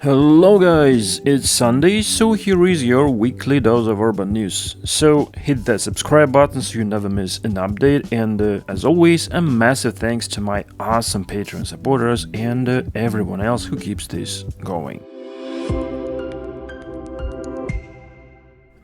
Hello guys, it's Sunday, so here is your weekly dose of urban news. So hit that subscribe button so you never miss an update, and as always, a massive thanks to my awesome Patreon supporters and everyone else who keeps this going.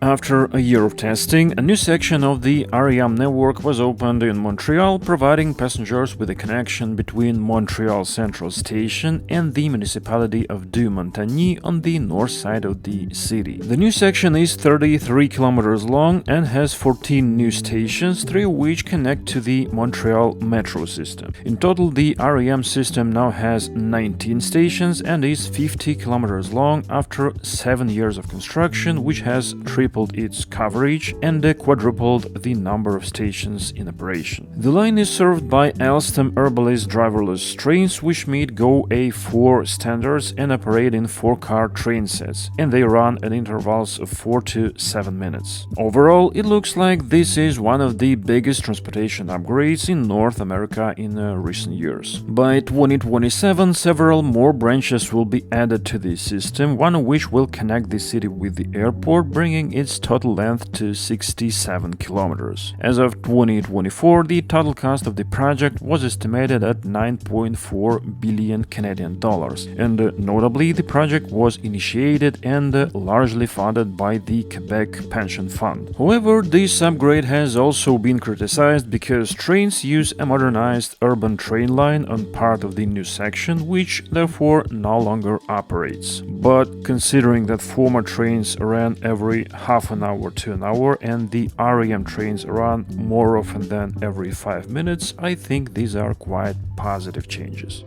After a year of testing, a new section of the REM network was opened in Montreal, providing passengers with a connection between Montreal Central Station and the municipality of Deux-Montagny on the north side of the city. The new section is 33 kilometers long and has 14 new stations, 3 of which connect to the Montreal metro system. In total, the REM system now has 19 stations and is 50 kilometers long after 7 years of construction, which has tripled its coverage and quadrupled the number of stations in operation. The line is served by Alstom urbalist driverless trains, which meet GO A4 standards and operate in 4-car train sets, and they run at intervals of 4 to 7 minutes. Overall, it looks like this is one of the biggest transportation upgrades in North America in recent years. By 2027, several more branches will be added to the system, one of which will connect the city with the airport, bringing its total length to 67 kilometers. As of 2024, the total cost of the project was estimated at 9.4 billion Canadian dollars, and notably, the project was initiated and largely funded by the Quebec Pension Fund. However, this upgrade has also been criticized because trains use a modernized urban train line on part of the new section, which therefore no longer operates. But considering that former trains ran every half an hour to an hour and the REM trains run more often than every 5 minutes, I think these are quite positive changes.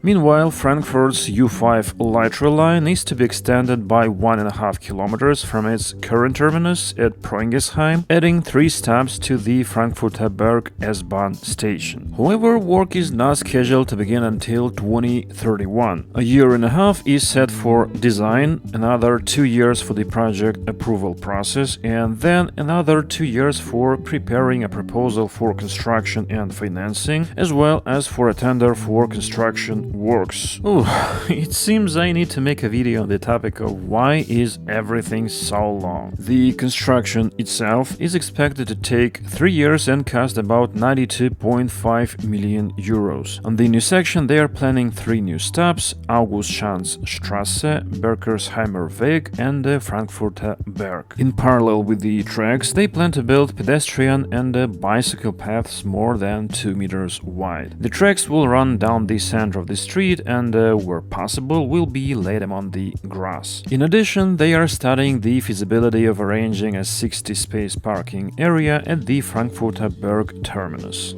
Meanwhile, Frankfurt's U5 light rail line is to be extended by 1.5 kilometers from its current terminus at Proingesheim, adding 3 stops to the Frankfurter Berg S-Bahn station. However, work is not scheduled to begin until 2031. A year and a half is set for design, another 2 years for the project approval process, and then another 2 years for preparing a proposal for construction and financing, as well as for a tender for construction works. Ooh, it seems I need to make a video on the topic of why is everything so long. The construction itself is expected to take 3 years and cost about 92.5 million euros. On the new section, they are planning 3 new stops: Augustschanzstraße, Berkersheimer Weg and Frankfurter Berg. In parallel with the tracks, they plan to build pedestrian and bicycle paths more than 2 meters wide. The tracks will run down the center of the street and, where possible, will be laid on the grass. In addition, they are studying the feasibility of arranging a 60-space parking area at the Frankfurter Berg terminus.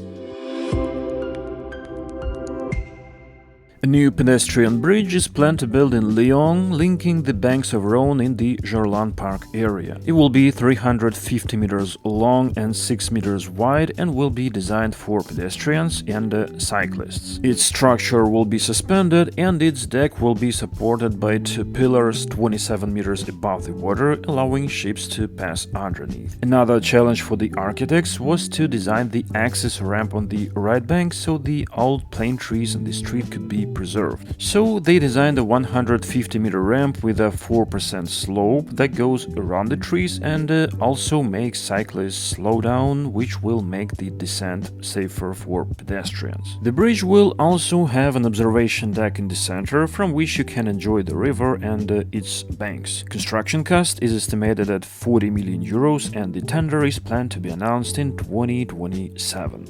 A new pedestrian bridge is planned to build in Lyon, linking the banks of Rhône in the Gerland Park area. It will be 350 meters long and 6 meters wide and will be designed for pedestrians and cyclists. Its structure will be suspended and its deck will be supported by 2 pillars 27 meters above the water, allowing ships to pass underneath. Another challenge for the architects was to design the access ramp on the right bank so the old plane trees on the street could be preserved. So they designed a 150-meter ramp with a 4% slope that goes around the trees and also makes cyclists slow down, which will make the descent safer for pedestrians. The bridge will also have an observation deck in the center from which you can enjoy the river and its banks. Construction cost is estimated at 40 million euros and the tender is planned to be announced in 2027.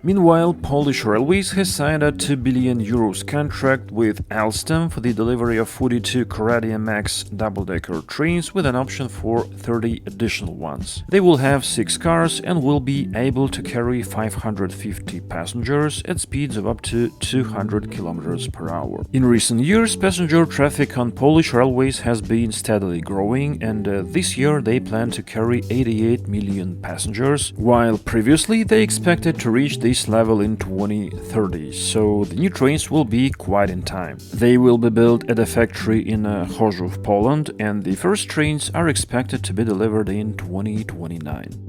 Meanwhile, Polish Railways has signed a 2 billion euros contract with Alstom for the delivery of 42 Coradia Max double-decker trains with an option for 30 additional ones. They will have 6 cars and will be able to carry 550 passengers at speeds of up to 200 km per hour. In recent years, passenger traffic on Polish Railways has been steadily growing, and this year they plan to carry 88 million passengers, while previously they expected to reach this level in 2030, so the new trains will be quite in time. They will be built at a factory in Chorzów, Poland, and the first trains are expected to be delivered in 2029.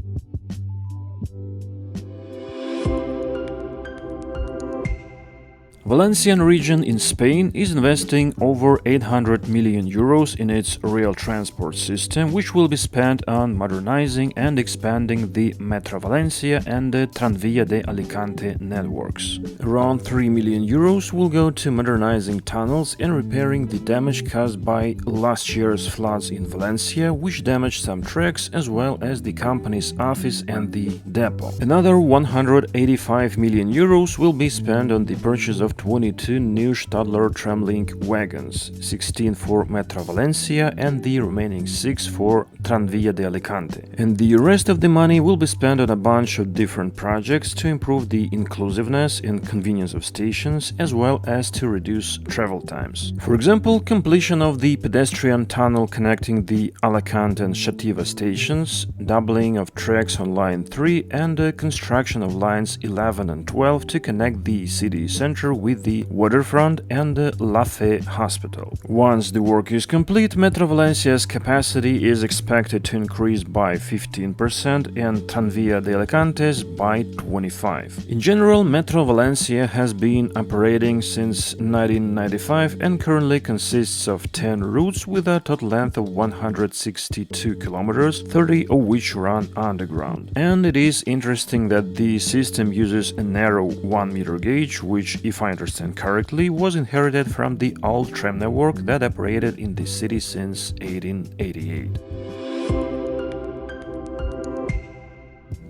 Valencian region in Spain is investing over 800 million euros in its rail transport system, which will be spent on modernizing and expanding the Metro Valencia and the Tranvía de Alicante networks. Around 3 million euros will go to modernizing tunnels and repairing the damage caused by last year's floods in Valencia, which damaged some tracks as well as the company's office and the depot. Another 185 million euros will be spent on the purchase of 22 new Stadler Tramlink wagons, 16 for Metro Valencia and the remaining 6 for Tranvía de Alicante. And the rest of the money will be spent on a bunch of different projects to improve the inclusiveness and convenience of stations as well as to reduce travel times. For example, completion of the pedestrian tunnel connecting the Alicante and Xàtiva stations, doubling of tracks on line 3 and the construction of lines 11 and 12 to connect the city center with the waterfront and the La Fe hospital. Once the work is complete, Metro Valencia's capacity is expected to increase by 15% and Tranvía de Alicante's by 25%. In general, Metro Valencia has been operating since 1995 and currently consists of 10 routes with a total length of 162 kilometers, 30 of which run underground. And it is interesting that the system uses a narrow 1-meter gauge, which, if I understand correctly, was inherited from the old tram network that operated in the city since 1888.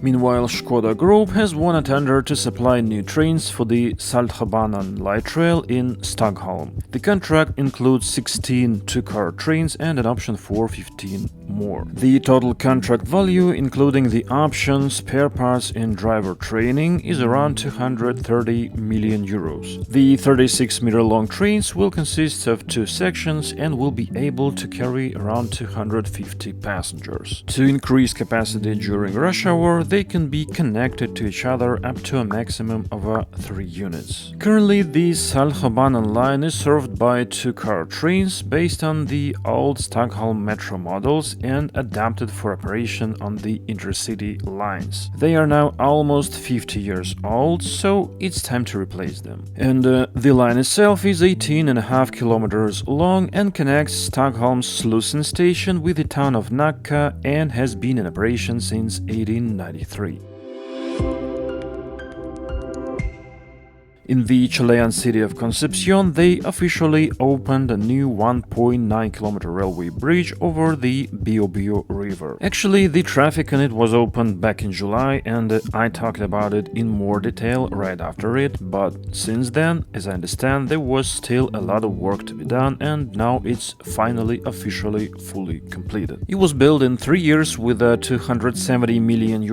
Meanwhile, Škoda Group has won a tender to supply new trains for the Saltsjöbanan light rail in Stockholm. The contract includes 16 two-car trains and an option for 15 more. The total contract value, including the options, spare parts and driver training, is around 230 million euros. The 36-meter-long trains will consist of 2 sections and will be able to carry around 250 passengers. To increase capacity during rush hour, they can be connected to each other up to a maximum of 3 units. Currently, the Saltsjöbanan line is served by 2-car trains based on the old Stockholm metro models and adapted for operation on the intercity lines. They are now almost 50 years old, so it's time to replace them. And the line itself is 18.5 kilometers long and connects Stockholm's Slussen station with the town of Nacka and has been in operation since 1893. In the Chilean city of Concepción, they officially opened a new 1.9-kilometer railway bridge over the Biobío River. Actually, the traffic on it was opened back in July, and I talked about it in more detail right after it, but since then, as I understand, there was still a lot of work to be done, and now it's finally officially fully completed. It was built in 3 years with a $270 million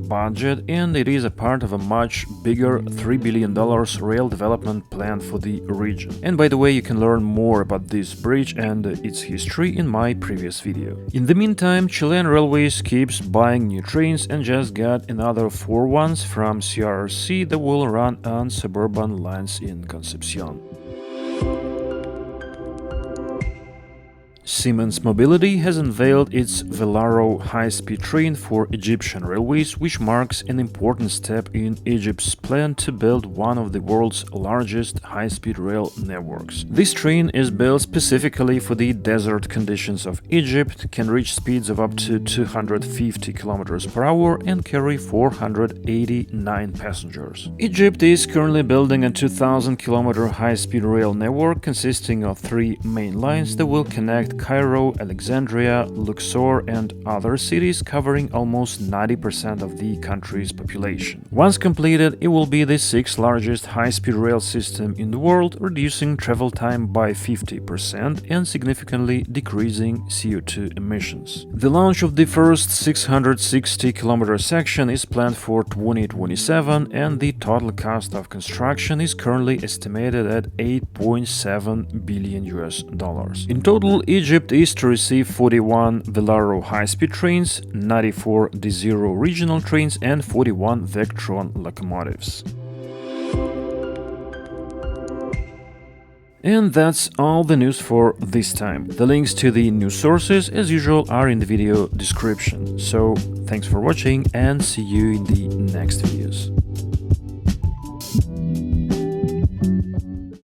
budget, and it is a part of a much bigger $3 billion rail development plan for the region. And by the way, you can learn more about this bridge and its history in my previous video. In the meantime, Chilean Railways keeps buying new trains and just got another 4 ones from CRRC that will run on suburban lines in Concepción. Siemens Mobility has unveiled its Velaro high-speed train for Egyptian railways, which marks an important step in Egypt's plan to build one of the world's largest high-speed rail networks. This train is built specifically for the desert conditions of Egypt, can reach speeds of up to 250 km per hour and carry 489 passengers. Egypt is currently building a 2,000-km high-speed rail network consisting of 3 main lines that will connect Cairo, Alexandria, Luxor and other cities, covering almost 90% of the country's population. Once completed, it will be the 6th largest high-speed rail system in the world, reducing travel time by 50% and significantly decreasing CO2 emissions. The launch of the first 660-km section is planned for 2027, and the total cost of construction is currently estimated at $8.7 billion. In total, Egypt is to receive 41 Velaro high-speed trains, 94 D0 regional trains and 41 Vectron locomotives. And that's all the news for this time. The links to the news sources, as usual, are in the video description. So, thanks for watching and see you in the next videos.